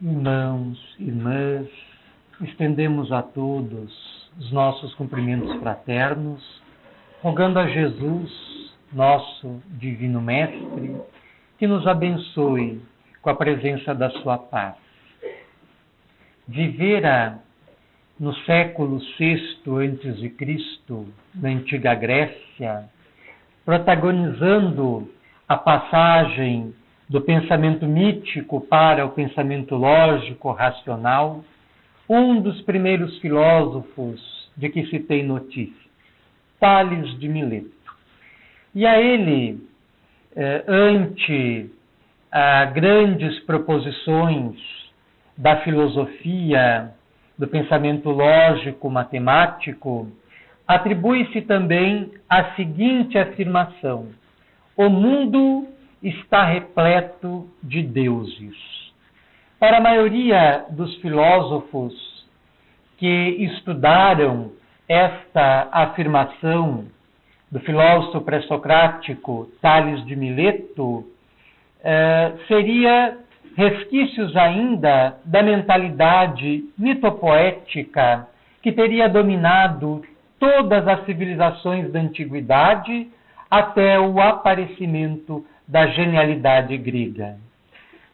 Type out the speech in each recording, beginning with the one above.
Irmãos, irmãs, estendemos a todos os nossos cumprimentos fraternos, rogando a Jesus, nosso Divino Mestre, que nos abençoe com a presença da sua paz. Vivera no século VI a.C., na antiga Grécia, protagonizando a passagem do pensamento mítico para o pensamento lógico, racional, um dos primeiros filósofos de que se tem notícia, Tales de Mileto. E a ele, ante grandes proposições da filosofia, do pensamento lógico, matemático, atribui-se também a seguinte afirmação: o mundo está repleto de deuses. Para a maioria dos filósofos que estudaram esta afirmação do filósofo pré-socrático Tales de Mileto, seria resquícios ainda da mentalidade mitopoética que teria dominado todas as civilizações da antiguidade até o aparecimento da genialidade grega.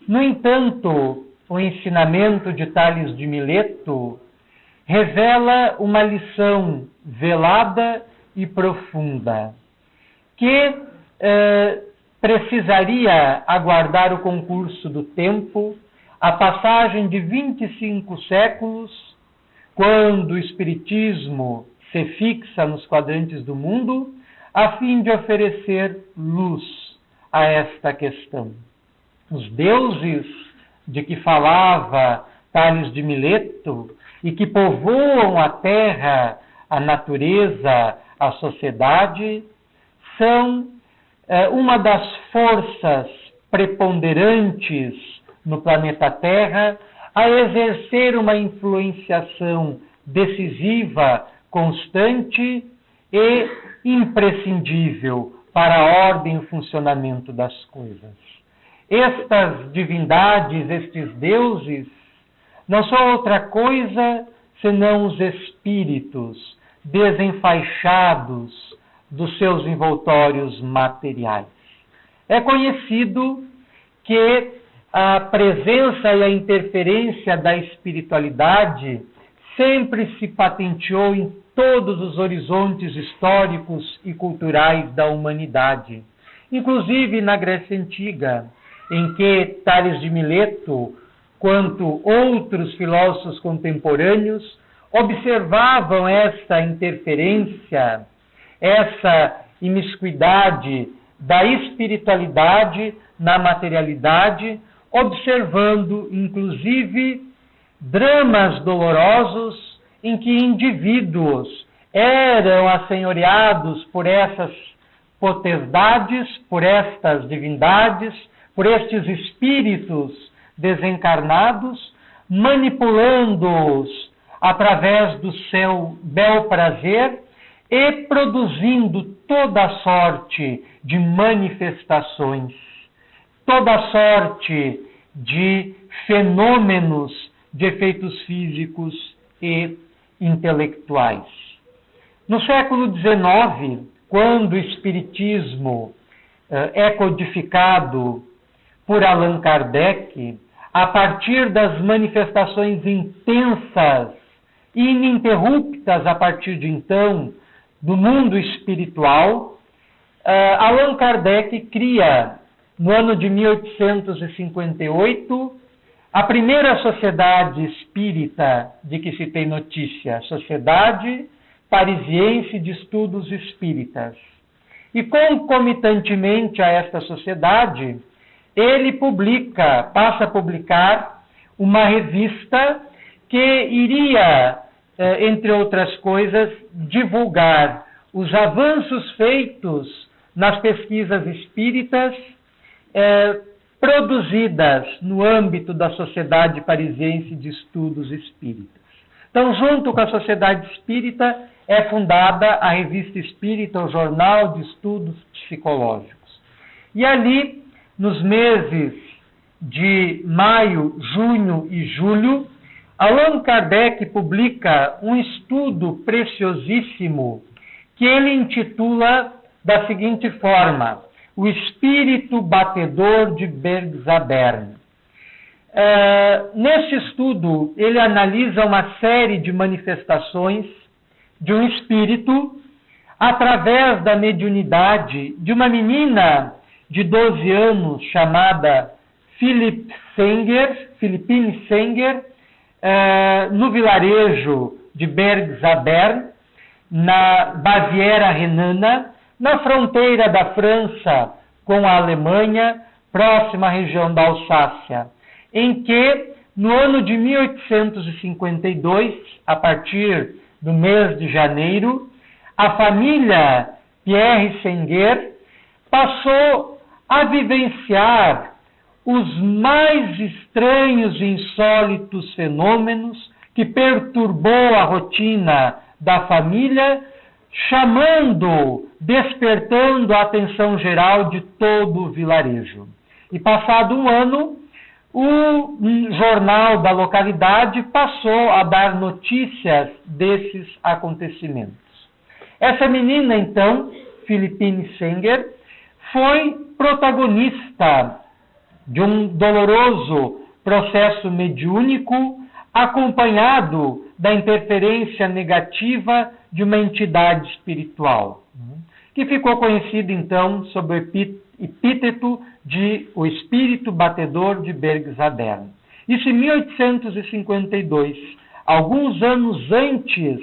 No entanto, o ensinamento de Tales de Mileto revela uma lição velada e profunda, que precisaria aguardar o concurso do tempo, a passagem de 25 séculos, quando o Espiritismo se fixa nos quadrantes do mundo, a fim de oferecer luz a esta questão. Os deuses de que falava Tales de Mileto e que povoam a terra, a natureza, a sociedade, são uma das forças preponderantes no planeta Terra a exercer uma influenciação decisiva, constante e imprescindível para a ordem e o funcionamento das coisas. Estas divindades, estes deuses, não são outra coisa senão os espíritos desenfaixados dos seus envoltórios materiais. É conhecido que a presença e a interferência da espiritualidade sempre se patenteou em todos os horizontes históricos e culturais da humanidade, inclusive na Grécia Antiga, em que Tales de Mileto, quanto outros filósofos contemporâneos, observavam essa interferência, essa imiscuidade da espiritualidade na materialidade, observando, inclusive, dramas dolorosos em que indivíduos eram assenhoreados por essas potestades, por estas divindades, por estes espíritos desencarnados, manipulando-os através do seu bel prazer e produzindo toda sorte de manifestações, toda sorte de fenômenos de efeitos físicos e intelectuais. No século XIX, quando o Espiritismo é codificado por Allan Kardec, a partir das manifestações intensas e ininterruptas a partir de então do mundo espiritual, Allan Kardec cria, no ano de 1858, a primeira sociedade espírita de que se tem notícia, Sociedade Parisiense de Estudos Espíritas. E concomitantemente a esta sociedade, ele passa a publicar uma revista que iria, entre outras coisas, divulgar os avanços feitos nas pesquisas espíritas produzidas no âmbito da Sociedade Parisiense de Estudos Espíritas. Então, junto com a Sociedade Espírita, é fundada a Revista Espírita, o Jornal de Estudos Psicológicos. E ali, nos meses de maio, junho e julho, Allan Kardec publica um estudo preciosíssimo que ele intitula da seguinte forma: O Espírito Batedor de Bergzabern. Neste estudo, ele analisa uma série de manifestações de um espírito através da mediunidade de uma menina de 12 anos chamada Philippine Senger, no vilarejo de Bergzabern, na Baviera Renana, na fronteira da França com a Alemanha, próxima à região da Alsácia, em que, no ano de 1852, a partir do mês de janeiro, a família Pierre Senger passou a vivenciar os mais estranhos e insólitos fenômenos que perturbou a rotina da família, despertando a atenção geral de todo o vilarejo. E passado um ano, o jornal da localidade passou a dar notícias desses acontecimentos. Essa menina, então, Philippine Senger, foi protagonista de um doloroso processo mediúnico acompanhado da interferência negativa de uma entidade espiritual, que ficou conhecido, então, sob o epíteto de o Espírito Batedor de Bergzabern. Isso em 1852, alguns anos antes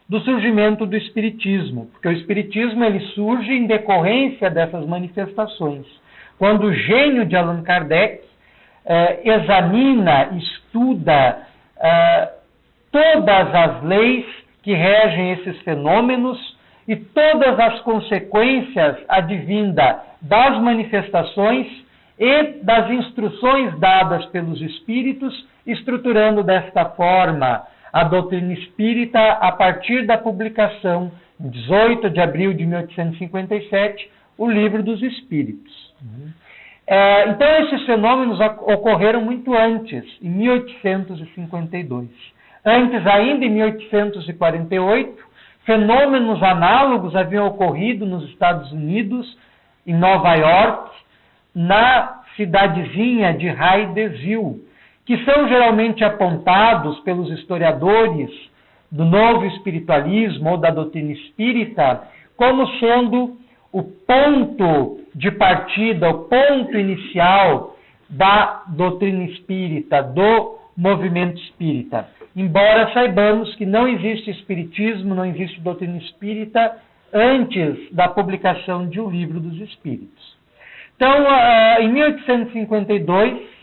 do surgimento do Espiritismo, porque o Espiritismo ele surge em decorrência dessas manifestações. Quando o gênio de Allan Kardec examina, estuda todas as leis que regem esses fenômenos e todas as consequências advindas das manifestações e das instruções dadas pelos espíritos, estruturando desta forma a doutrina espírita a partir da publicação, em 18 de abril de 1857, o Livro dos Espíritos. Então, esses fenômenos ocorreram muito antes, em 1852. Antes ainda, em 1848, fenômenos análogos haviam ocorrido nos Estados Unidos, em Nova York, na cidadezinha de Hydesville, que são geralmente apontados pelos historiadores do novo espiritualismo ou da doutrina espírita como sendo o ponto de partida, o ponto inicial da doutrina espírita, do movimento espírita. Embora saibamos que não existe espiritismo, não existe doutrina espírita antes da publicação de O Livro dos Espíritos. Então, em 1852,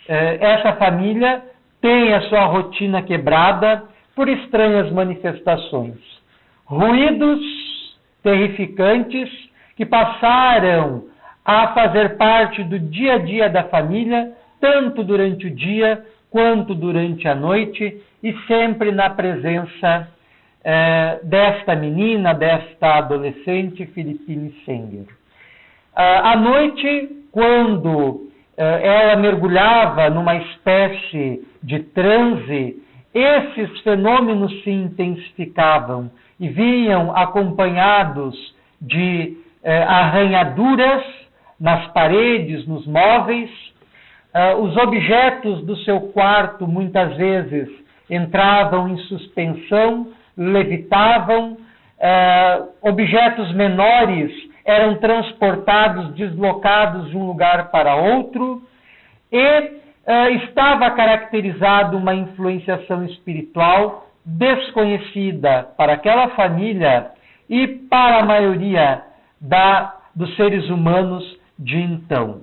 essa família tem a sua rotina quebrada por estranhas manifestações. Ruídos terrificantes que passaram a fazer parte do dia a dia da família, tanto durante o dia quanto durante a noite, e sempre na presença desta menina, desta adolescente, Philippine Senger. À noite, quando ela mergulhava numa espécie de transe, esses fenômenos se intensificavam e vinham acompanhados de arranhaduras nas paredes, nos móveis. Os objetos do seu quarto, muitas vezes, entravam em suspensão, levitavam. Objetos menores eram transportados, deslocados de um lugar para outro. E estava caracterizado uma influenciação espiritual desconhecida para aquela família e para a maioria dos seres humanos de então.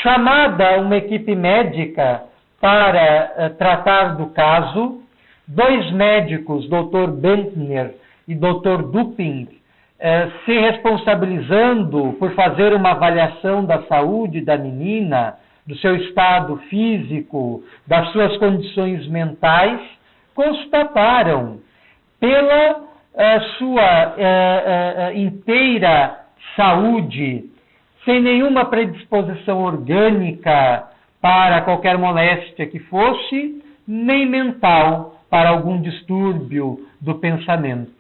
Chamada uma equipe médica para tratar do caso, 2 médicos, Dr. Bentner e Dr. Duping, se responsabilizando por fazer uma avaliação da saúde da menina, do seu estado físico, das suas condições mentais, constataram, pela sua inteira saúde sem nenhuma predisposição orgânica para qualquer moléstia que fosse, nem mental para algum distúrbio do pensamento.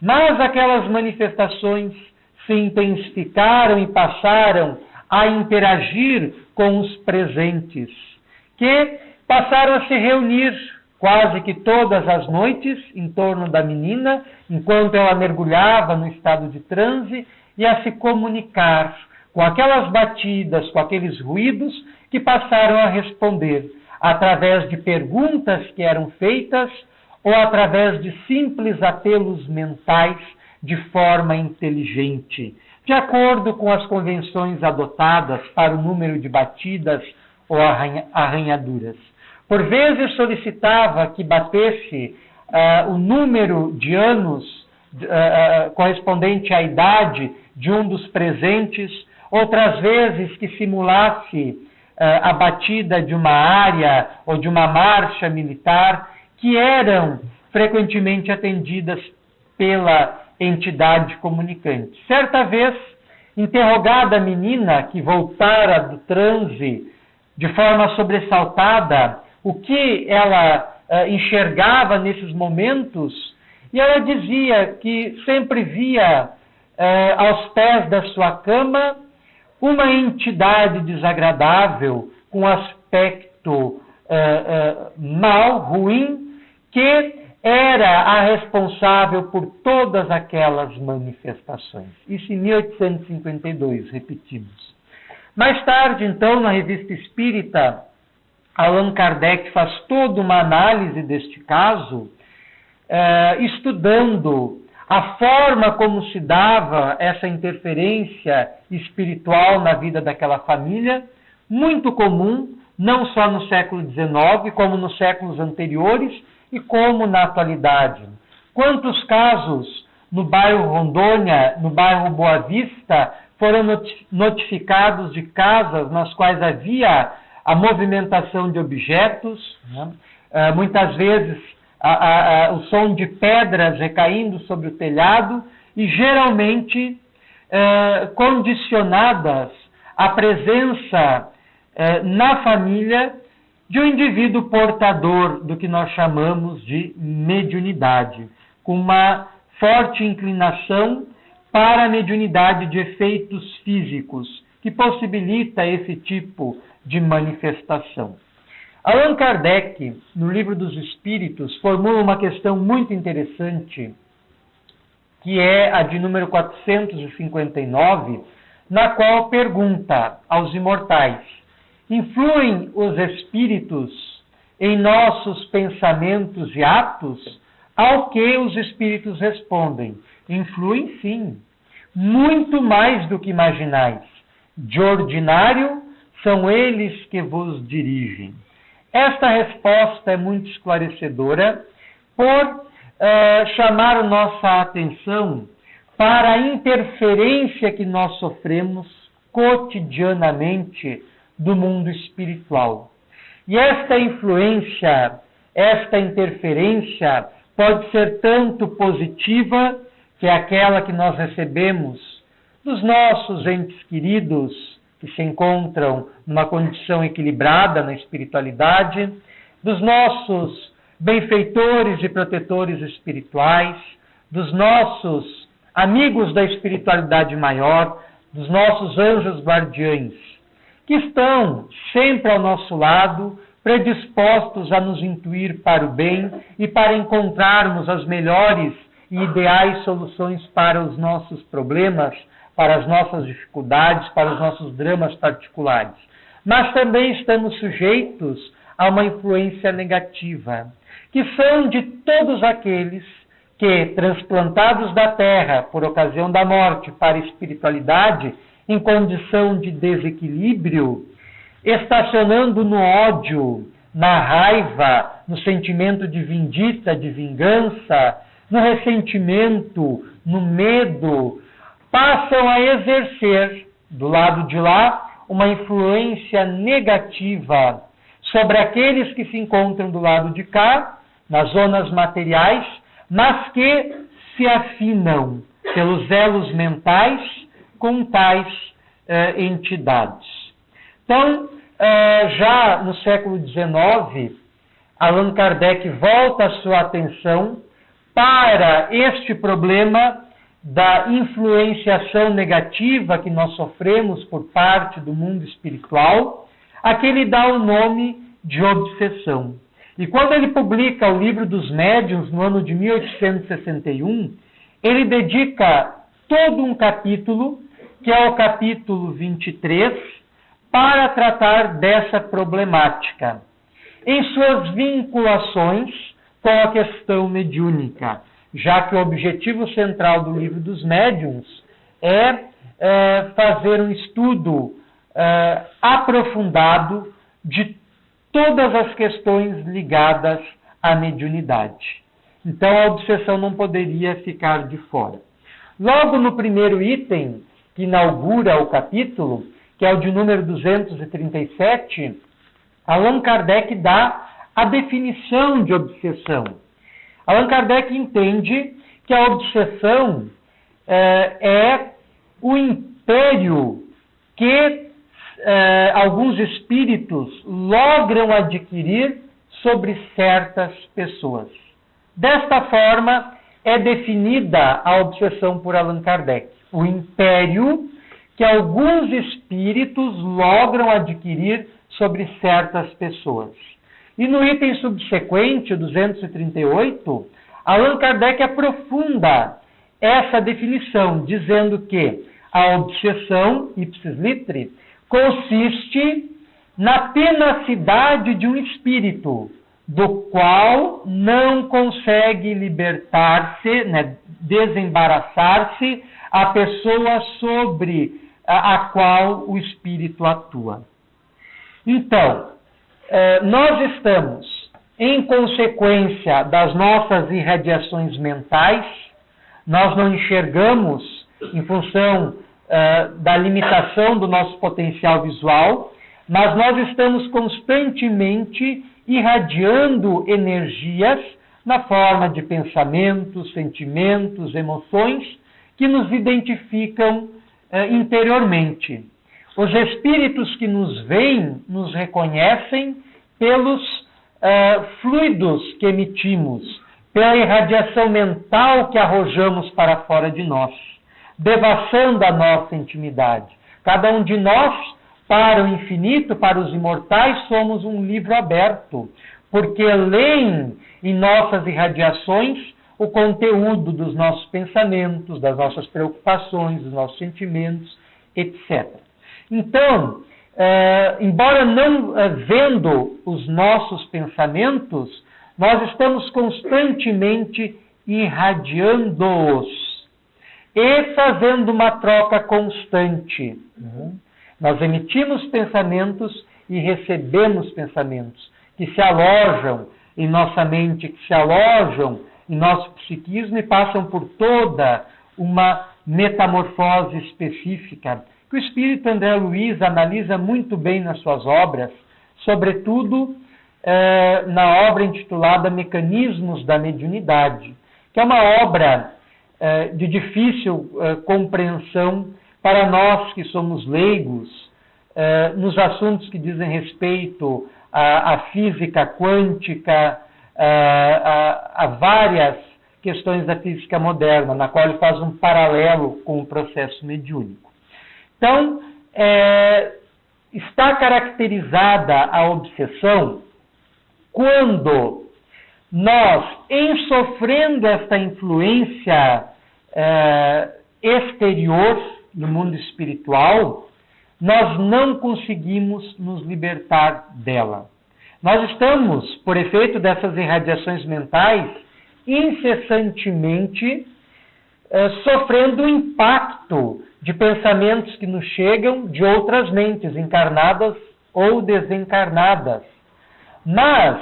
Mas aquelas manifestações se intensificaram e passaram a interagir com os presentes, que passaram a se reunir quase que todas as noites em torno da menina, enquanto ela mergulhava no estado de transe, e a se comunicar com aquelas batidas, com aqueles ruídos, que passaram a responder através de perguntas que eram feitas ou através de simples apelos mentais de forma inteligente, de acordo com as convenções adotadas para o número de batidas ou arranhaduras. Por vezes solicitava que batesse o número de anos correspondente à idade de um dos presentes, outras vezes que simulasse a batida de uma área ou de uma marcha militar, que eram frequentemente atendidas pela entidade comunicante. Certa vez, interrogada a menina que voltara do transe de forma sobressaltada, o que ela enxergava nesses momentos, e ela dizia que sempre via aos pés da sua cama uma entidade desagradável, com aspecto mau, ruim, que era a responsável por todas aquelas manifestações. Isso em 1852, repetimos. Mais tarde, então, na Revista Espírita, Allan Kardec faz toda uma análise deste caso, estudando a forma como se dava essa interferência espiritual na vida daquela família, muito comum, não só no século XIX, como nos séculos anteriores e como na atualidade. Quantos casos no bairro Rondônia, no bairro Boa Vista, foram notificados de casas nas quais havia a movimentação de objetos, né? Muitas vezes o som de pedras recaindo sobre o telhado e geralmente condicionadas à presença na família de um indivíduo portador do que nós chamamos de mediunidade, com uma forte inclinação para a mediunidade de efeitos físicos, que possibilita esse tipo de manifestação. Allan Kardec, no Livro dos Espíritos, formula uma questão muito interessante, que é a de número 459, na qual pergunta aos imortais: influem os espíritos em nossos pensamentos e atos? Ao que os espíritos respondem: influem sim, muito mais do que imaginais. De ordinário, são eles que vos dirigem. Esta resposta é muito esclarecedora por chamar nossa atenção para a interferência que nós sofremos cotidianamente do mundo espiritual. E esta influência, esta interferência pode ser tanto positiva, que é aquela que nós recebemos dos nossos entes queridos, que se encontram numa condição equilibrada na espiritualidade, dos nossos benfeitores e protetores espirituais, dos nossos amigos da espiritualidade maior, dos nossos anjos guardiães, que estão sempre ao nosso lado, predispostos a nos intuir para o bem e para encontrarmos as melhores e ideais soluções para os nossos problemas, para as nossas dificuldades, para os nossos dramas particulares. Mas também estamos sujeitos a uma influência negativa, que são de todos aqueles que, transplantados da terra por ocasião da morte para a espiritualidade, em condição de desequilíbrio, estacionando no ódio, na raiva, no sentimento de vindita, de vingança, no ressentimento, no medo, passam a exercer, do lado de lá, uma influência negativa sobre aqueles que se encontram do lado de cá, nas zonas materiais, mas que se afinam pelos elos mentais com tais entidades. Então, já no século XIX, Allan Kardec volta a sua atenção para este problema da influenciação negativa que nós sofremos por parte do mundo espiritual, a que ele dá o nome de obsessão. E quando ele publica o Livro dos Médiuns, no ano de 1861, ele dedica todo um capítulo, que é o capítulo 23, para tratar dessa problemática, em suas vinculações com a questão mediúnica, já que o objetivo central do Livro dos Médiuns é fazer um estudo aprofundado de todas as questões ligadas à mediunidade. Então, a obsessão não poderia ficar de fora. Logo no primeiro item, que inaugura o capítulo, que é o de número 237, Allan Kardec dá a definição de obsessão. Allan Kardec entende que a obsessão é o império que alguns espíritos logram adquirir sobre certas pessoas. Desta forma, é definida a obsessão por Allan Kardec. O império que alguns espíritos logram adquirir sobre certas pessoas. E no item subsequente, 238, Allan Kardec aprofunda essa definição, dizendo que a obsessão, ipsis literi, consiste na tenacidade de um espírito, do qual não consegue libertar-se, desembaraçar-se a pessoa sobre a qual o espírito atua. Então, nós estamos, em consequência das nossas irradiações mentais, nós não enxergamos em função da limitação do nosso potencial visual, mas nós estamos constantemente irradiando energias na forma de pensamentos, sentimentos, emoções que nos identificam interiormente. Os espíritos que nos veem nos reconhecem pelos fluidos que emitimos, pela irradiação mental que arrojamos para fora de nós, devassando a nossa intimidade. Cada um de nós, para o infinito, para os imortais, somos um livro aberto, porque leem em nossas irradiações o conteúdo dos nossos pensamentos, das nossas preocupações, dos nossos sentimentos, etc. Então, embora não vendo os nossos pensamentos, nós estamos constantemente irradiando-os e fazendo uma troca constante. Nós emitimos pensamentos e recebemos pensamentos que se alojam em nossa mente, que se alojam em nosso psiquismo e passam por toda uma metamorfose específica, que o espírito André Luiz analisa muito bem nas suas obras, sobretudo na obra intitulada Mecanismos da Mediunidade, que é uma obra de difícil compreensão para nós que somos leigos nos assuntos que dizem respeito à física quântica, a várias questões da física moderna, na qual ele faz um paralelo com o processo mediúnico. Então, está caracterizada a obsessão quando nós, em sofrendo esta influência exterior no mundo espiritual, nós não conseguimos nos libertar dela. Nós estamos, por efeito dessas irradiações mentais, incessantemente sofrendo o impacto de pensamentos que nos chegam de outras mentes, encarnadas ou desencarnadas. Mas,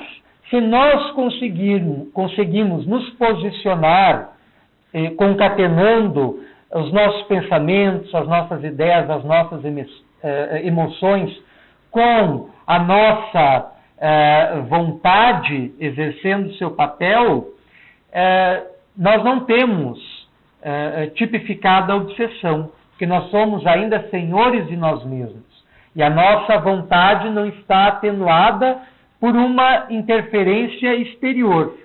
se nós conseguimos nos posicionar, concatenando os nossos pensamentos, as nossas ideias, as nossas emoções com a nossa vontade exercendo seu papel, nós não temos tipificada a obsessão, porque nós somos ainda senhores de nós mesmos. E a nossa vontade não está atenuada por uma interferência exterior.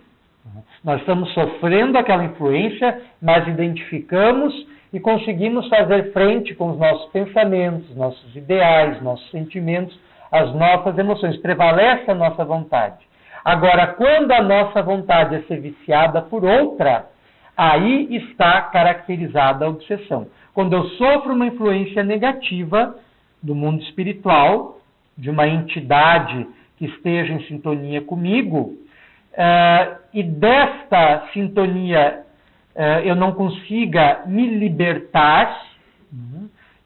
Nós estamos sofrendo aquela influência, mas identificamos e conseguimos fazer frente com os nossos pensamentos, nossos ideais, nossos sentimentos, as nossas emoções. Prevalece a nossa vontade. Agora, quando a nossa vontade é ser viciada por outra, aí está caracterizada a obsessão. Quando eu sofro uma influência negativa do mundo espiritual, de uma entidade que esteja em sintonia comigo, e desta sintonia eu não consiga me libertar,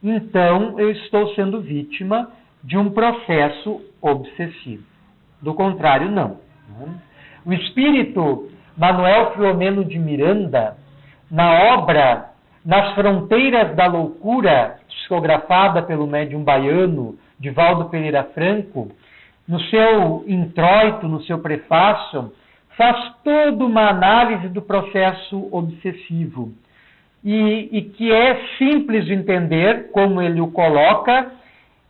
então eu estou sendo vítima de um processo obsessivo. Do contrário, não. O espírito Manuel Filomeno de Miranda, na obra Nas Fronteiras da Loucura, psicografada pelo médium baiano Divaldo Pereira Franco, no seu introito, no seu prefácio, faz toda uma análise do processo obsessivo e que é simples de entender, como ele o coloca,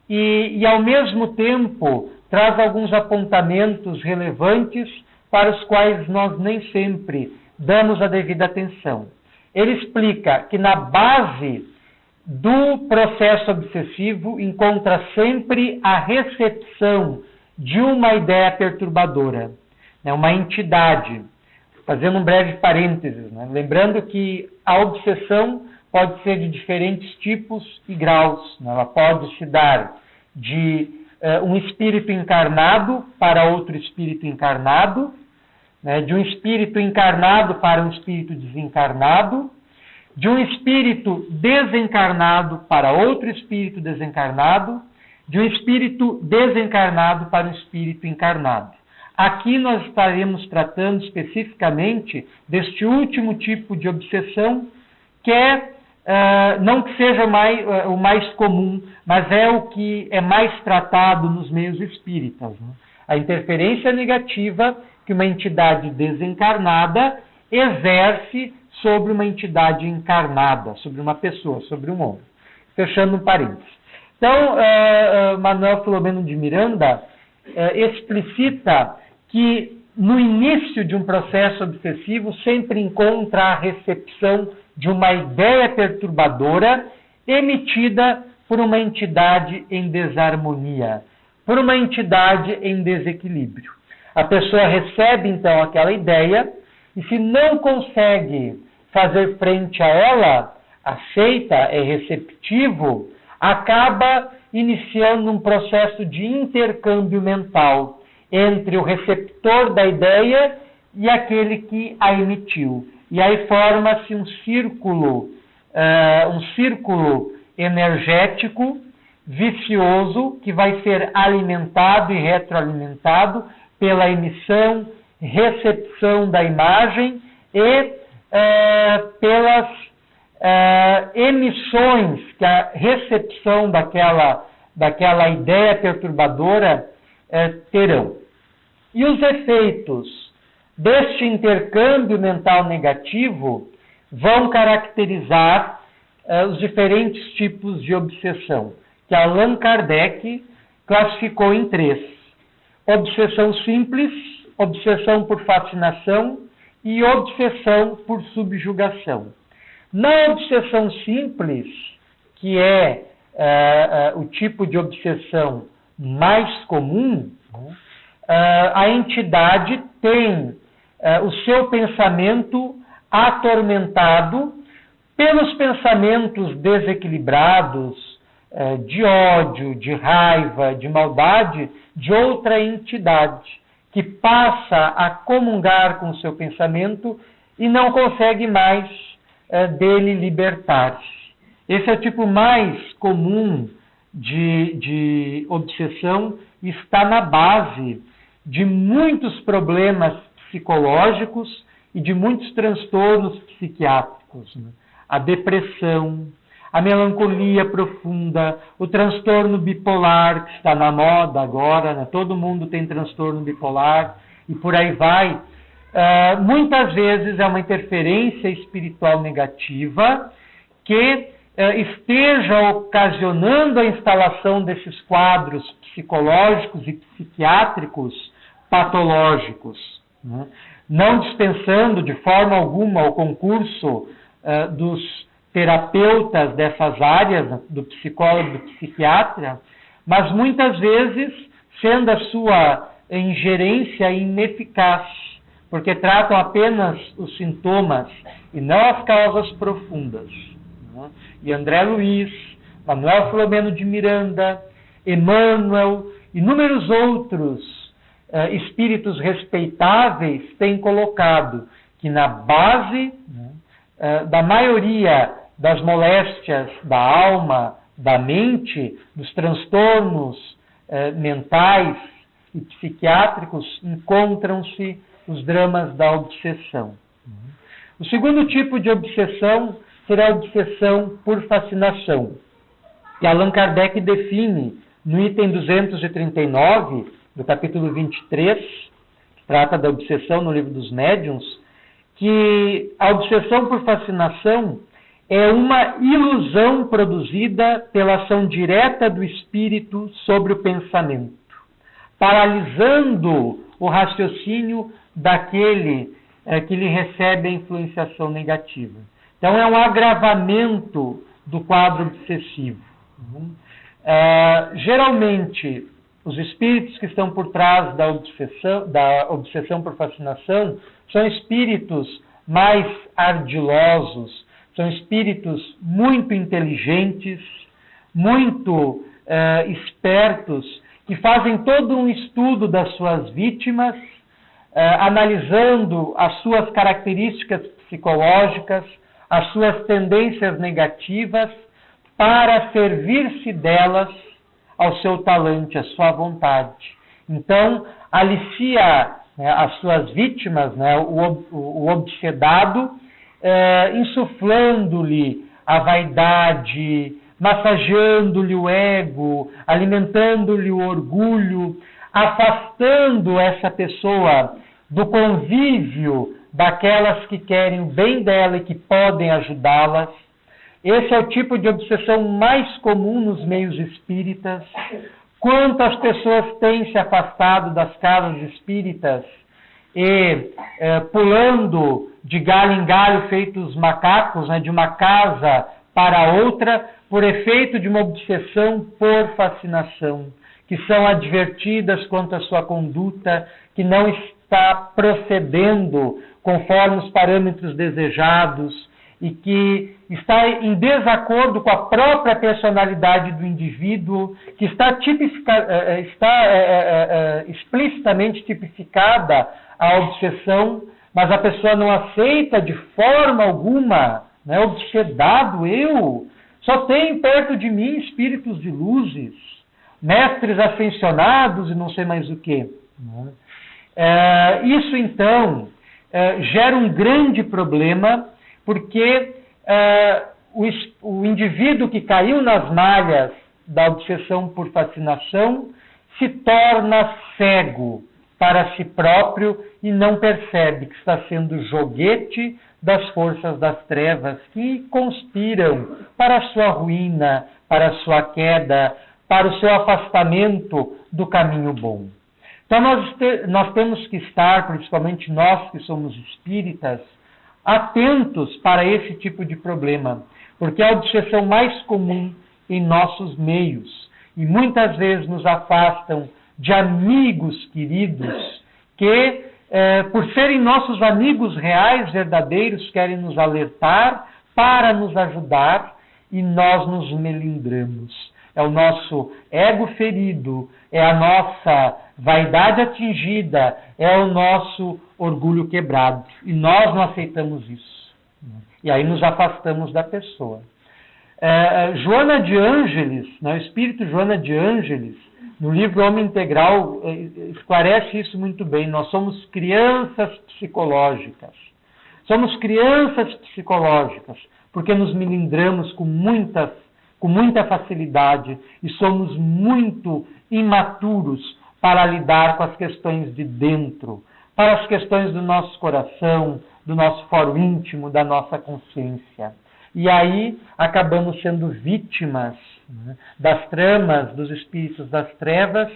e ao mesmo tempo traz alguns apontamentos relevantes para os quais nós nem sempre damos a devida atenção. Ele explica que na base do processo obsessivo encontra sempre a recepção de uma ideia perturbadora, uma entidade. Fazendo um breve parênteses, lembrando que a obsessão pode ser de diferentes tipos e graus. Ela pode se dar de um espírito encarnado para outro espírito encarnado, de um espírito encarnado para um espírito desencarnado, de um espírito desencarnado para outro espírito desencarnado, de um espírito desencarnado para um espírito encarnado. Aqui nós estaremos tratando especificamente deste último tipo de obsessão, que é, não que seja o mais comum, mas é o que é mais tratado nos meios espíritas. A interferência negativa que uma entidade desencarnada exerce sobre uma entidade encarnada, sobre uma pessoa, sobre um homem. Fechando um parênteses. Então, Manuel Filomeno de Miranda explicita que no início de um processo obsessivo sempre encontra a recepção de uma ideia perturbadora emitida por uma entidade em desarmonia, por uma entidade em desequilíbrio. A pessoa recebe então aquela ideia e se não consegue fazer frente a ela, aceita, é receptivo, acaba iniciando um processo de intercâmbio mental entre o receptor da ideia e aquele que a emitiu. E aí forma-se um círculo energético vicioso que vai ser alimentado e retroalimentado pela emissão, recepção da imagem e pelas emissões que a recepção daquela ideia perturbadora terão. E os efeitos deste intercâmbio mental negativo vão caracterizar os diferentes tipos de obsessão, que Allan Kardec classificou em 3. Obsessão simples, obsessão por fascinação e obsessão por subjugação. Na obsessão simples, que é o tipo de obsessão mais comum, a entidade tem o seu pensamento atormentado pelos pensamentos desequilibrados, de ódio, de raiva, de maldade, de outra entidade, que passa a comungar com o seu pensamento e não consegue mais dele libertar-se. Esse é o tipo mais comum de obsessão e está na base de muitos problemas psicológicos e de muitos transtornos psiquiátricos. A depressão, a melancolia profunda, o transtorno bipolar, que está na moda agora, todo mundo tem transtorno bipolar, e por aí vai. Muitas vezes é uma interferência espiritual negativa que esteja ocasionando a instalação desses quadros psicológicos e psiquiátricos patológicos, né? Não dispensando de forma alguma o concurso dos terapeutas dessas áreas, do psicólogo e do psiquiatra, mas muitas vezes sendo a sua ingerência ineficaz, porque tratam apenas os sintomas e não as causas profundas, né? E André Luiz, Manuel Filomeno de Miranda, Emmanuel, inúmeros outros espíritos respeitáveis têm colocado que na base, né, da maioria das moléstias da alma, da mente, dos transtornos mentais e psiquiátricos, encontram-se os dramas da obsessão. O segundo tipo de obsessão será a obsessão por fascinação, que Allan Kardec define no item 239, do capítulo 23, que trata da obsessão no Livro dos Médiuns, que a obsessão por fascinação é uma ilusão produzida pela ação direta do espírito sobre o pensamento, paralisando o raciocínio daquele que lhe recebe a influenciação negativa. Então, é um agravamento do quadro obsessivo. Geralmente, os espíritos que estão por trás da obsessão por fascinação são espíritos mais ardilosos, são espíritos muito inteligentes, muito espertos, que fazem todo um estudo das suas vítimas, analisando as suas características psicológicas, as suas tendências negativas, para servir-se delas ao seu talento, à sua vontade. Então, alicia, né, as suas vítimas, né, o obsedado, insuflando-lhe a vaidade, massageando-lhe o ego, alimentando-lhe o orgulho, afastando essa pessoa do convívio daquelas que querem o bem dela e que podem ajudá-las. Esse é o tipo de obsessão mais comum nos meios espíritas. Quantas pessoas têm se afastado das casas espíritas e pulando de galho em galho, feitos macacos, né, de uma casa para outra, por efeito de uma obsessão por fascinação, que são advertidas quanto à sua conduta, que não está procedendo conforme os parâmetros desejados, e que está em desacordo com a própria personalidade do indivíduo, que está explicitamente tipificada a obsessão, mas a pessoa não aceita de forma alguma, né? Obsedado eu, só tenho perto de mim espíritos de luzes, mestres ascensionados e não sei mais o quê. Isso então gera um grande problema, porque o indivíduo que caiu nas malhas da obsessão por fascinação se torna cego para si próprio e não percebe que está sendo joguete das forças das trevas que conspiram para a sua ruína, para a sua queda, para o seu afastamento do caminho bom. Então nós temos que estar, principalmente nós que somos espíritas, atentos para esse tipo de problema, porque é a obsessão mais comum em nossos meios e muitas vezes nos afastam de amigos queridos que, por serem nossos amigos reais, verdadeiros, querem nos alertar para nos ajudar e nós nos melindramos. É o nosso ego ferido, é a nossa vaidade atingida, é o nosso orgulho quebrado. E nós não aceitamos isso. E aí nos afastamos da pessoa. Joana de Ângeles, o espírito Joana de Ângeles, no livro Homem Integral, esclarece isso muito bem. Nós somos crianças psicológicas. Somos crianças psicológicas, porque nos melindramos com muita facilidade e somos muito imaturos para lidar com as questões de dentro, para as questões do nosso coração, do nosso foro íntimo, da nossa consciência. e aí acabamos sendo vítimas, né, das tramas dos espíritos das trevas,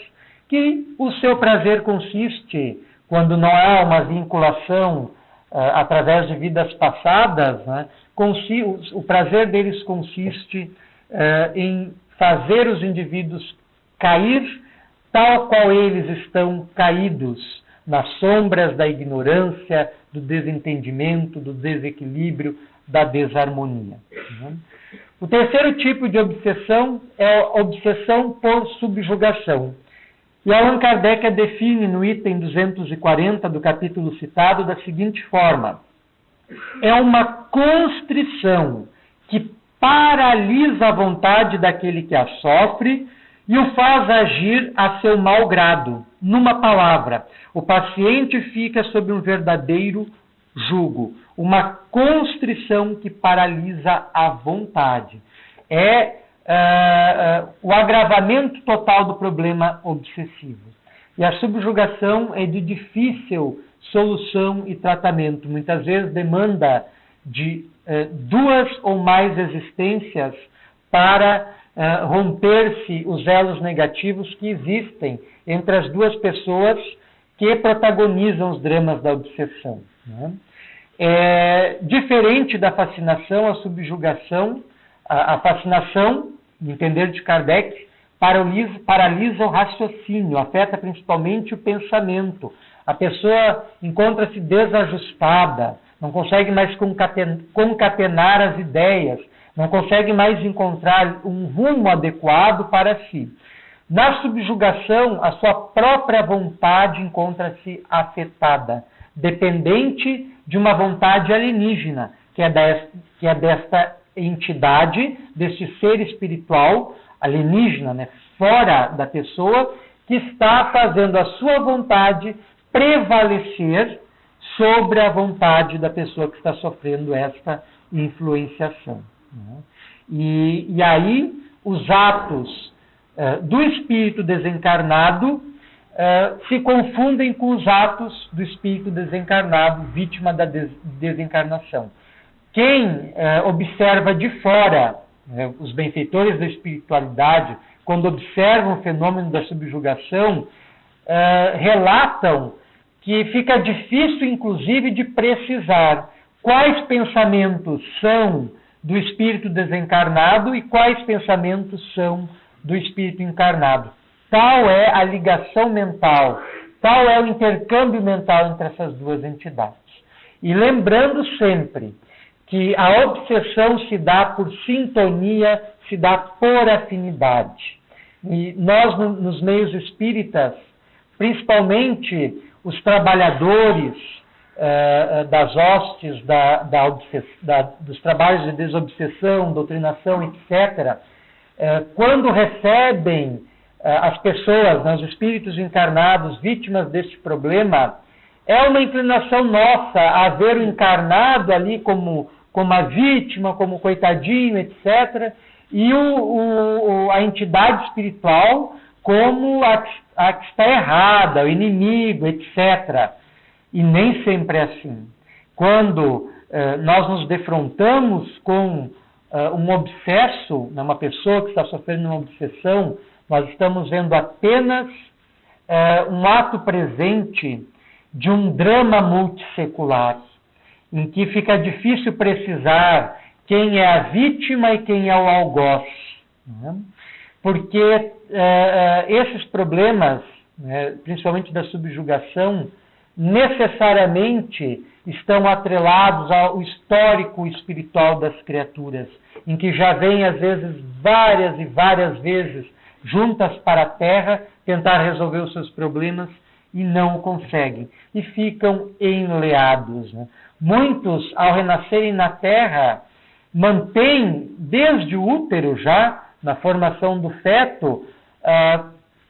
que o seu prazer consiste, quando não há uma vinculação através de vidas passadas, né, o prazer deles consiste em fazer os indivíduos cair tal qual eles estão caídos, nas sombras da ignorância, do desentendimento, do desequilíbrio, da desarmonia. O terceiro tipo de obsessão é a obsessão por subjugação. E Allan Kardec a define no item 240 do capítulo citado da seguinte forma: é uma constrição que paralisa a vontade daquele que a sofre e o faz agir a seu mau grado. Numa palavra, o paciente fica sob um verdadeiro jugo, uma constrição que paralisa a vontade. É o agravamento total do problema obsessivo. E a subjugação é de difícil solução e tratamento. Muitas vezes demanda de duas ou mais existências para romper-se os elos negativos que existem entre as duas pessoas que protagonizam os dramas da obsessão. Diferente da fascinação, a subjugação, a fascinação, no entender de Kardec, paralisa o raciocínio, afeta principalmente o pensamento. A pessoa encontra-se desajustada, não consegue mais concatenar as ideias, não consegue mais encontrar um rumo adequado para si. Na subjugação, a sua própria vontade encontra-se afetada, dependente de uma vontade alienígena, que é desta entidade, deste ser espiritual alienígena, né, fora da pessoa, que está fazendo a sua vontade prevalecer sobre a vontade da pessoa que está sofrendo esta influenciação. E aí os atos do espírito desencarnado se confundem com os atos do espírito desencarnado, vítima da desencarnação. Quem observa de fora, os benfeitores da espiritualidade, quando observam o fenômeno da subjugação, relatam que fica difícil, inclusive, de precisar quais pensamentos são do espírito desencarnado e quais pensamentos são do espírito encarnado. Tal é a ligação mental, tal é o intercâmbio mental entre essas duas entidades. E lembrando sempre que a obsessão se dá por sintonia, se dá por afinidade. E nós, nos meios espíritas, principalmente os trabalhadores das hostes, dos trabalhos de desobsessão, doutrinação, etc., quando recebem as pessoas, os espíritos encarnados, vítimas deste problema, é uma inclinação nossa a ver o encarnado ali como a vítima, como coitadinho, etc., e a entidade espiritual como a que está errada, o inimigo, etc. E nem sempre é assim. Quando nós nos defrontamos com um obsesso, uma pessoa que está sofrendo uma obsessão, nós estamos vendo apenas um ato presente de um drama multissecular, em que fica difícil precisar quem é a vítima e quem é o algoz. Porque esses problemas, principalmente da subjugação, necessariamente estão atrelados ao histórico espiritual das criaturas, em que já vêm, às vezes, várias e várias vezes juntas para a Terra tentar resolver os seus problemas e não conseguem, e ficam enleados. Muitos, ao renascerem na Terra, mantêm, desde o útero já, na formação do feto,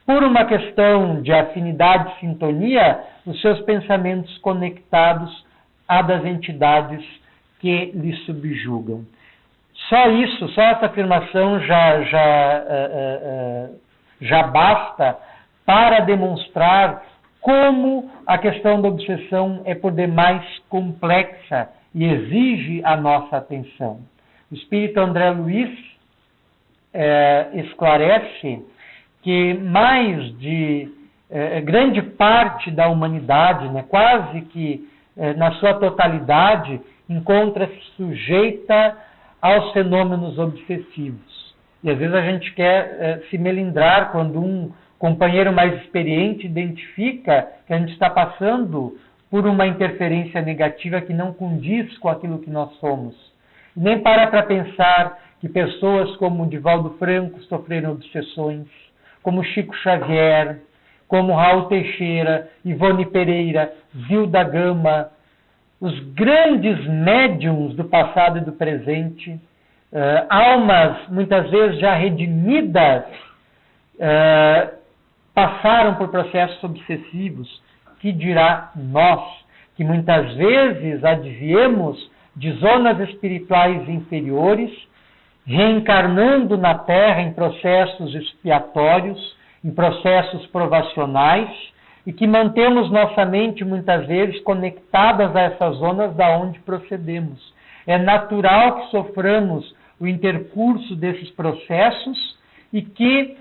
por uma questão de afinidade e sintonia, os seus pensamentos conectados à das entidades que lhe subjugam. Só isso, só essa afirmação já basta para demonstrar como a questão da obsessão é por demais complexa e exige a nossa atenção. O espírito André Luiz esclarece que mais de grande parte da humanidade, né, quase que na sua totalidade, encontra-se sujeita aos fenômenos obsessivos. E às vezes a gente quer se melindrar quando um companheiro mais experiente identifica que a gente está passando por uma interferência negativa que não condiz com aquilo que nós somos. Nem para pensar que pessoas como Divaldo Franco sofreram obsessões, como Chico Xavier, como Raul Teixeira, Ivone Pereira, Zilda Gama, os grandes médiums do passado e do presente, almas muitas vezes já redimidas, passaram por processos obsessivos. Que dirá nós, que muitas vezes adviemos de zonas espirituais inferiores, reencarnando na Terra em processos expiatórios, em processos provacionais, e que mantemos nossa mente muitas vezes conectadas a essas zonas da onde procedemos. É natural que soframos o intercurso desses processos e que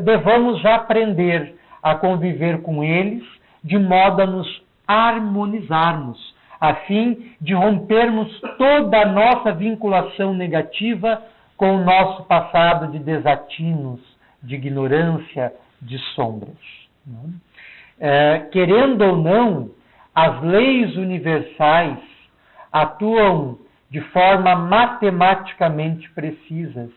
devamos aprender a conviver com eles de modo a nos harmonizarmos, a fim de rompermos toda a nossa vinculação negativa com o nosso passado de desatinos, de ignorância, de sombras. Querendo ou não, as leis universais atuam de forma matematicamente precisas.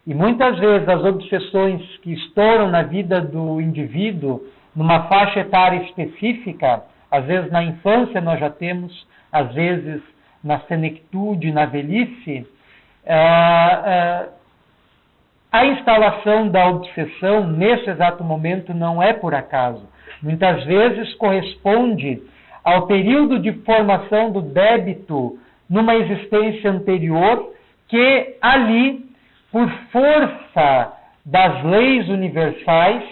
E muitas vezes as obsessões que estouram na vida do indivíduo, numa faixa etária específica, às vezes na infância nós já temos, às vezes na senectude, na velhice, a instalação da obsessão nesse exato momento não é por acaso. Muitas vezes corresponde ao período de formação do débito numa existência anterior que ali, por força das leis universais,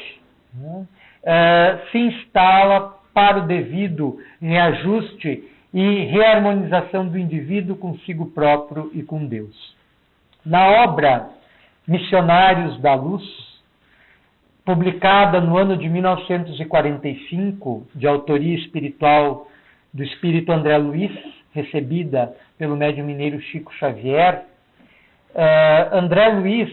se instala para o devido reajuste e reharmonização do indivíduo consigo próprio e com Deus. Na obra Missionários da Luz, publicada no ano de 1945, de autoria espiritual do espírito André Luiz, recebida pelo médium mineiro Chico Xavier, André Luiz,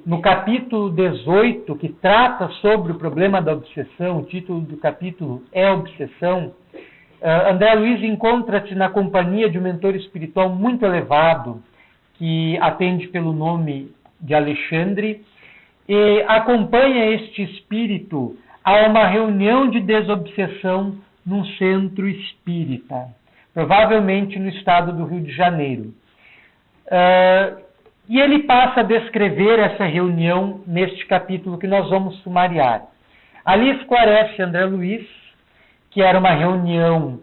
no capítulo 18, que trata sobre o problema da obsessão, o título do capítulo é Obsessão, André Luiz encontra-se na companhia de um mentor espiritual muito elevado, que atende pelo nome de Alexandre, e acompanha este espírito a uma reunião de desobsessão num centro espírita, provavelmente no estado do Rio de Janeiro. E ele passa a descrever essa reunião neste capítulo que nós vamos sumariar. Ali esclarece André Luiz que era uma reunião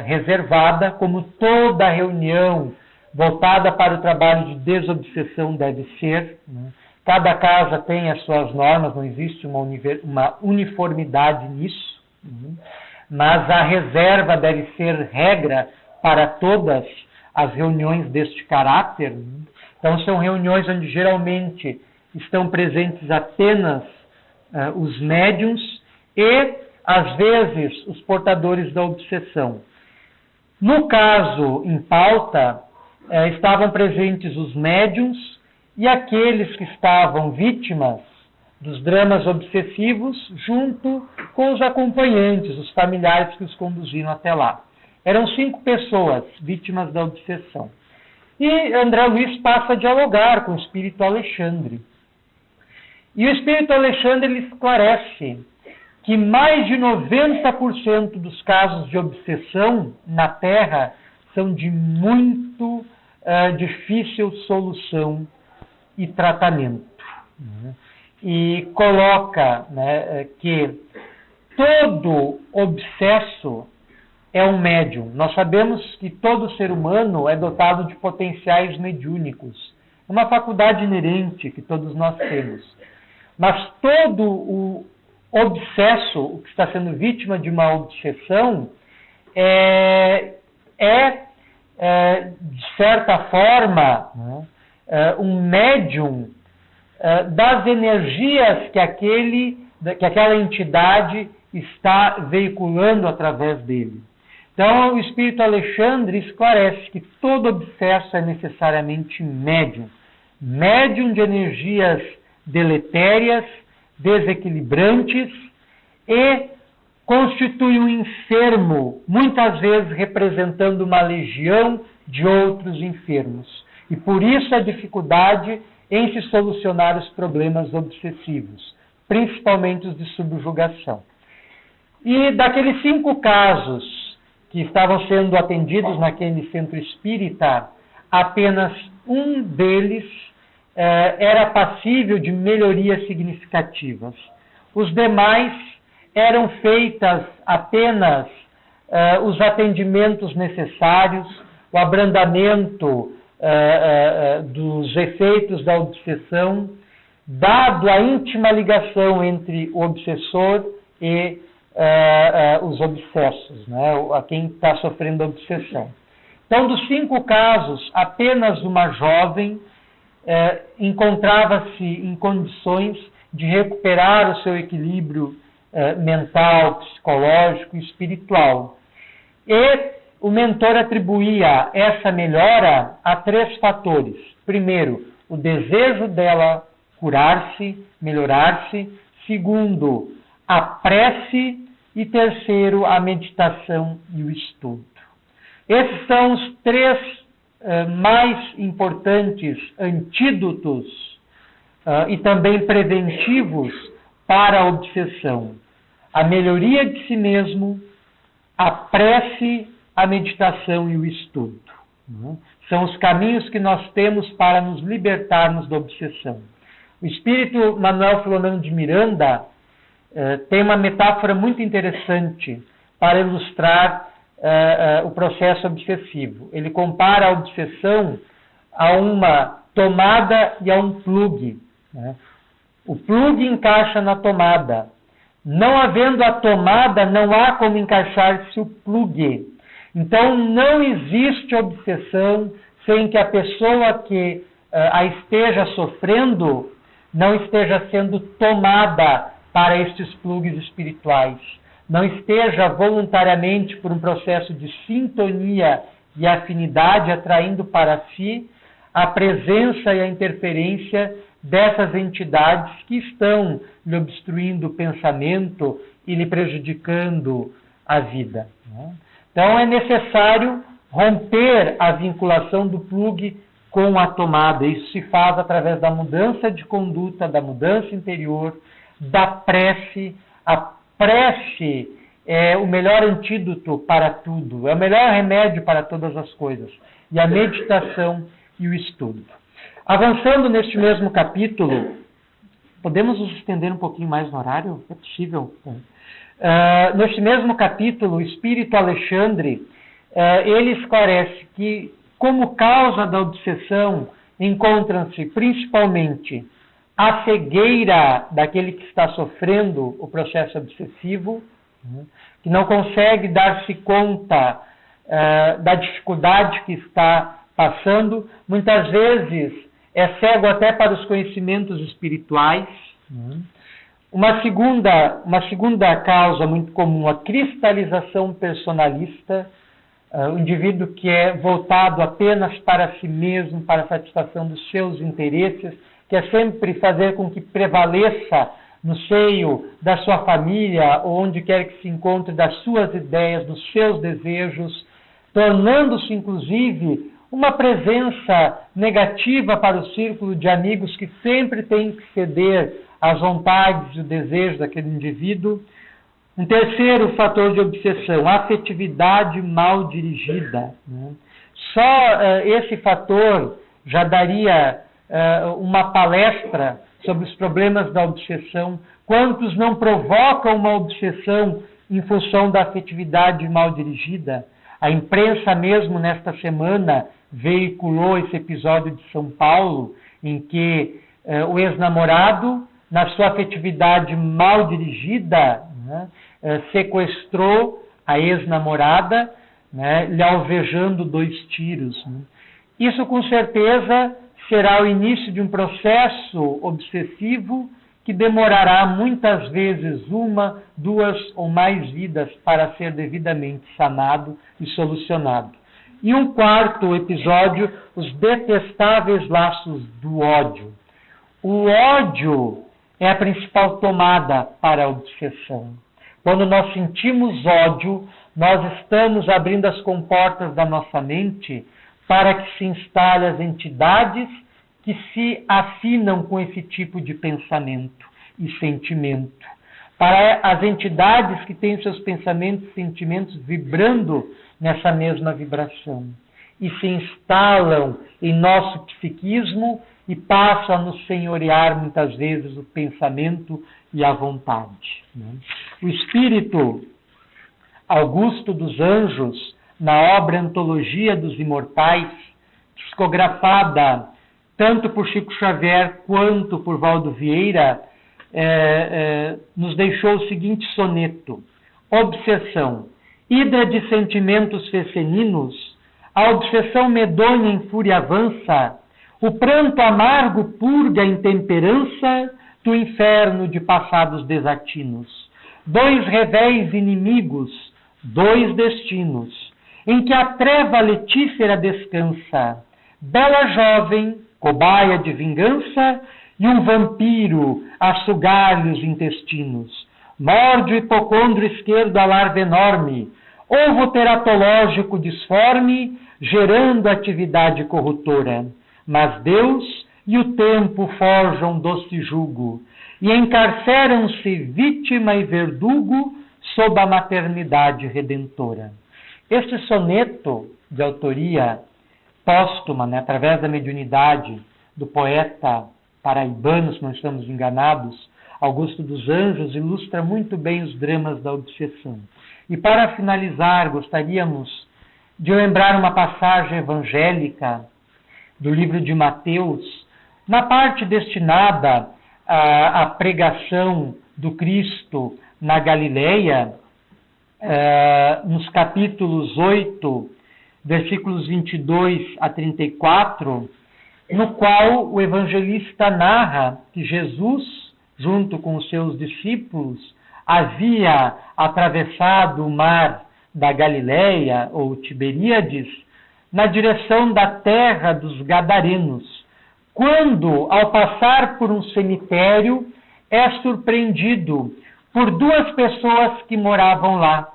reservada, como toda reunião voltada para o trabalho de desobsessão deve ser. Cada casa tem as suas normas, não existe uma uniformidade nisso, mas a reserva deve ser regra para todas as reuniões deste caráter. Então, são reuniões onde geralmente estão presentes apenas os médiuns e, às vezes, os portadores da obsessão. No caso em pauta, estavam presentes os médiuns e aqueles que estavam vítimas dos dramas obsessivos, junto com os acompanhantes, os familiares que os conduziram até lá. Eram 5 pessoas vítimas da obsessão. E André Luiz passa a dialogar com o espírito Alexandre. E o espírito Alexandre ele esclarece que mais de 90% dos casos de obsessão na Terra são de muito difícil solução e tratamento. E coloca que todo obsesso é um médium. Nós sabemos que todo ser humano é dotado de potenciais mediúnicos. É uma faculdade inerente que todos nós temos. Mas todo o obsesso, o que está sendo vítima de uma obsessão, é de certa forma, um médium das energias que aquela entidade está veiculando através dele. Então, o Espírito Alexandre esclarece que todo obsesso é necessariamente médium. Médium de energias deletérias, desequilibrantes, e constitui um enfermo, muitas vezes representando uma legião de outros enfermos. E por isso a dificuldade em se solucionar os problemas obsessivos, principalmente os de subjugação. E daqueles 5 casos que estavam sendo atendidos naquele centro espírita, apenas um deles era passível de melhorias significativas. Os demais eram feitas apenas os atendimentos necessários, o abrandamento dos efeitos da obsessão, dado a íntima ligação entre o obsessor e os obsessos, né? A quem está sofrendo a obsessão. Então, dos 5 casos, apenas uma jovem encontrava-se em condições de recuperar o seu equilíbrio mental, psicológico e espiritual. E o mentor atribuía essa melhora a 3 fatores. Primeiro, o desejo dela curar-se, melhorar-se. Segundo, a prece. E terceiro, a meditação e o estudo. Esses são os 3 mais importantes antídotos e também preventivos para a obsessão. A melhoria de si mesmo, a prece, a meditação e o estudo. São os caminhos que nós temos para nos libertarmos da obsessão. O espírito Manuel Filomeno de Miranda tem uma metáfora muito interessante para ilustrar o processo obsessivo. Ele compara a obsessão a uma tomada e a um plugue. O plugue encaixa na tomada. Não havendo a tomada, não há como encaixar-se o plugue. Então, não existe obsessão sem que a pessoa que a esteja sofrendo não esteja sendo tomada para estes plugs espirituais, não esteja voluntariamente por um processo de sintonia e afinidade atraindo para si a presença e a interferência dessas entidades que estão lhe obstruindo o pensamento e lhe prejudicando a vida. Então é necessário romper a vinculação do plug com a tomada. Isso se faz através da mudança de conduta, da mudança interior, da prece. A prece é o melhor antídoto para tudo, é o melhor remédio para todas as coisas. E a meditação e o estudo. Avançando neste mesmo capítulo, podemos nos estender um pouquinho mais no horário? É possível? Neste mesmo capítulo, o Espírito Alexandre, ele esclarece que, como causa da obsessão, encontram-se principalmente a cegueira daquele que está sofrendo o processo obsessivo, que não consegue dar-se conta da dificuldade que está passando, muitas vezes é cego até para os conhecimentos espirituais. Uma segunda causa muito comum, a cristalização personalista, o indivíduo que é voltado apenas para si mesmo, para a satisfação dos seus interesses, quer sempre fazer com que prevaleça no seio da sua família, ou onde quer que se encontre, das suas ideias, dos seus desejos, tornando-se, inclusive, uma presença negativa para o círculo de amigos que sempre tem que ceder às vontades e o desejo daquele indivíduo. Um terceiro fator de obsessão, a afetividade mal dirigida. Só esse fator já daria uma palestra sobre os problemas da obsessão. Quantos não provocam uma obsessão em função da afetividade mal dirigida? A imprensa mesmo nesta semana veiculou esse episódio de São Paulo, em que o ex-namorado, na sua afetividade mal dirigida, sequestrou a ex-namorada, né, lhe alvejando 2 tiros. Né? Isso, com certeza, será o início de um processo obsessivo que demorará muitas vezes 1, 2 ou mais vidas para ser devidamente sanado e solucionado. E um 4º episódio, os detestáveis laços do ódio. O ódio é a principal tomada para a obsessão. Quando nós sentimos ódio, nós estamos abrindo as comportas da nossa mente para que se instalem as entidades que se afinam com esse tipo de pensamento e sentimento. Para as entidades que têm seus pensamentos e sentimentos vibrando nessa mesma vibração e se instalam em nosso psiquismo e passam a nos senhorear muitas vezes o pensamento e a vontade. O espírito Augusto dos Anjos, na obra Antologia dos Imortais, psicografada tanto por Chico Xavier quanto por Valdo Vieira, nos deixou o seguinte soneto: obsessão, hidra de sentimentos feceninos, a obsessão medonha em fúria avança, o pranto amargo purga a intemperança do inferno de passados desatinos. 2 revéis inimigos, 2 destinos, em que a treva letífera descansa, bela jovem, cobaia de vingança, e um vampiro a sugar-lhe os intestinos. Morde o hipocôndrio esquerdo a larva enorme, ovo teratológico disforme, gerando atividade corrutora. Mas Deus e o tempo forjam doce jugo, e encarceram-se vítima e verdugo sob a maternidade redentora. Este soneto, de autoria póstuma, através da mediunidade do poeta paraibano, se não estamos enganados, Augusto dos Anjos, ilustra muito bem os dramas da obsessão. E para finalizar, gostaríamos de lembrar uma passagem evangélica do livro de Mateus, na parte destinada à pregação do Cristo na Galileia, nos capítulos 8, versículos 22 a 34, no qual o evangelista narra que Jesus, junto com os seus discípulos, havia atravessado o mar da Galileia, ou Tiberíades, na direção da terra dos Gadarenos, quando, ao passar por um cemitério, é surpreendido por 2 pessoas que moravam lá,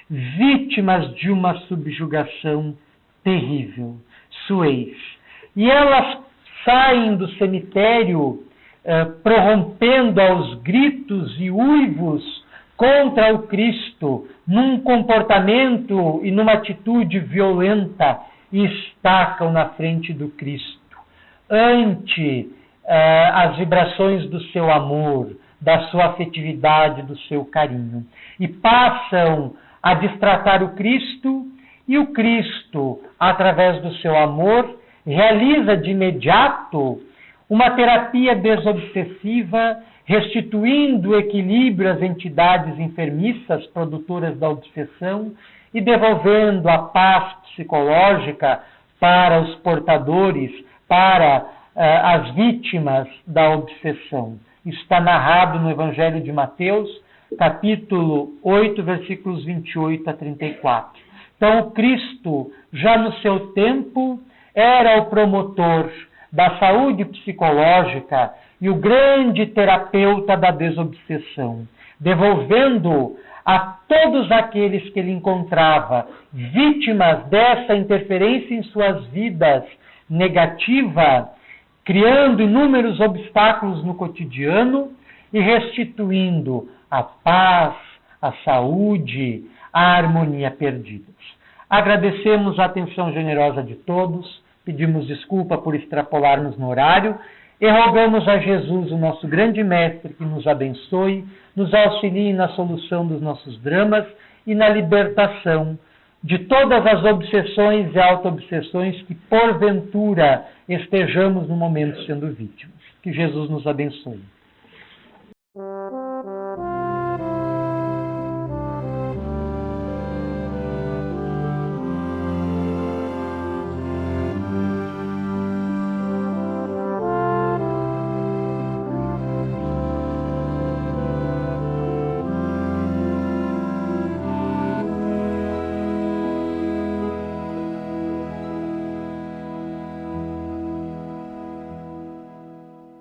vítimas de uma subjugação terrível, suez. E elas saem do cemitério prorrompendo aos gritos e uivos contra o Cristo, num comportamento e numa atitude violenta, e estacam na frente do Cristo, ante as vibrações do seu amor, da sua afetividade, do seu carinho. E passam a destratar o Cristo, e o Cristo, através do seu amor, realiza de imediato uma terapia desobsessiva, restituindo o equilíbrio às entidades enfermiças produtoras da obsessão e devolvendo a paz psicológica para os portadores, para as vítimas da obsessão. Isso está narrado no Evangelho de Mateus, capítulo 8, versículos 28 a 34. Então, o Cristo, já no seu tempo, era o promotor da saúde psicológica e o grande terapeuta da desobsessão, devolvendo a todos aqueles que ele encontrava vítimas dessa interferência em suas vidas negativa, criando inúmeros obstáculos no cotidiano e restituindo a paz, a saúde, a harmonia perdidas. Agradecemos a atenção generosa de todos, pedimos desculpa por extrapolarmos no horário e rogamos a Jesus, o nosso grande mestre, que nos abençoe, nos auxilie na solução dos nossos dramas e na libertação de todas as obsessões e auto-obsessões que, porventura, estejamos no momento sendo vítimas. Que Jesus nos abençoe.